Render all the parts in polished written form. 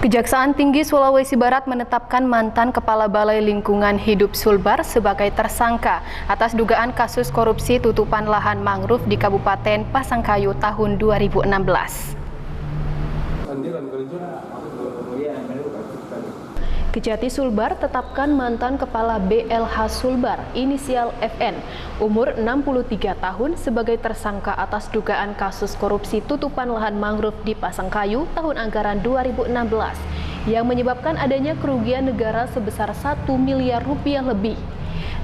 Kejaksaan Tinggi Sulawesi Barat menetapkan mantan Kepala Balai Lingkungan Hidup Sulbar sebagai tersangka atas dugaan kasus korupsi tutupan lahan mangrove di Kabupaten Pasangkayu tahun 2016. Kejati Sulbar tetapkan mantan Kepala BLH Sulbar, inisial FN, umur 63 tahun sebagai tersangka atas dugaan kasus korupsi tutupan lahan mangrove di Pasangkayu tahun anggaran 2016 yang menyebabkan adanya kerugian negara sebesar 1 miliar rupiah lebih.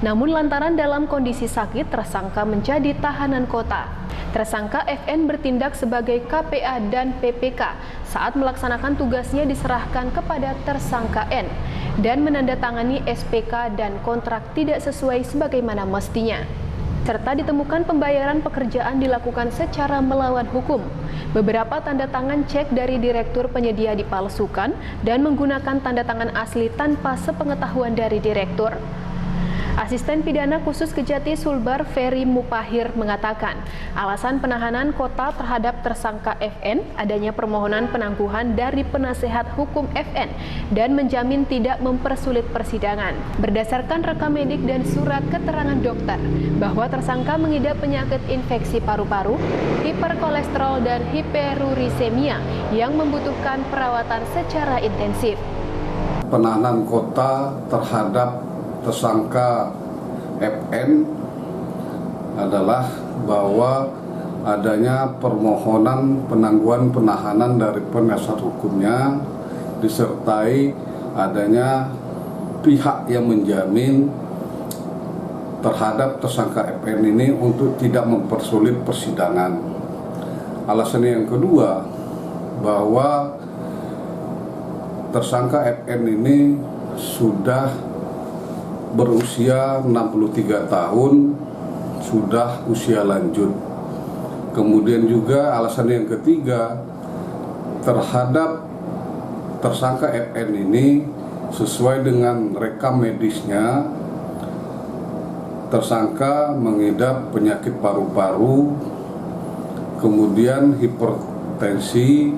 Namun lantaran dalam kondisi sakit, tersangka menjadi tahanan kota. Tersangka FN bertindak sebagai KPA dan PPK saat melaksanakan tugasnya diserahkan kepada tersangka N dan menandatangani SPK dan kontrak tidak sesuai sebagaimana mestinya. Serta ditemukan pembayaran pekerjaan dilakukan secara melawan hukum. Beberapa tanda tangan cek dari direktur penyedia dipalsukan dan menggunakan tanda tangan asli tanpa sepengetahuan dari direktur. Asisten Pidana Khusus Kejati Sulbar Ferry Mupahir mengatakan, alasan penahanan kota terhadap tersangka FN adanya permohonan penangguhan dari penasehat hukum FN dan menjamin tidak mempersulit persidangan. Berdasarkan rekam medik dan surat keterangan dokter bahwa tersangka mengidap penyakit infeksi paru-paru, hiperkolesterol dan hiperurisemia yang membutuhkan perawatan secara intensif. Penahanan kota terhadap tersangka FN adalah bahwa adanya permohonan penangguhan penahanan dari penasihat hukumnya disertai adanya pihak yang menjamin terhadap tersangka FN ini untuk tidak mempersulit persidangan. Alasan yang kedua bahwa tersangka FN ini sudah berusia 63 tahun, sudah usia lanjut. Kemudian juga alasan yang ketiga, terhadap tersangka FN ini sesuai dengan rekam medisnya, tersangka mengidap penyakit paru-paru, kemudian hipertensi,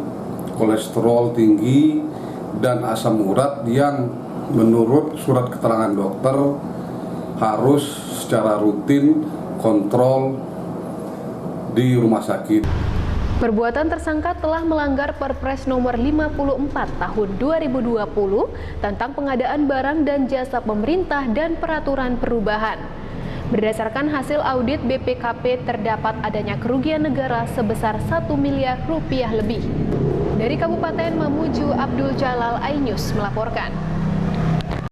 kolesterol tinggi, dan asam urat yang menurut surat keterangan dokter harus secara rutin kontrol di rumah sakit. Perbuatan tersangka telah melanggar Perpres nomor 54 tahun 2020 tentang pengadaan barang dan jasa pemerintah dan peraturan perubahan. Berdasarkan hasil audit BPKP terdapat adanya kerugian negara sebesar 1 miliar rupiah lebih. Dari Kabupaten Mamuju, Abdul Jalal Ainus melaporkan.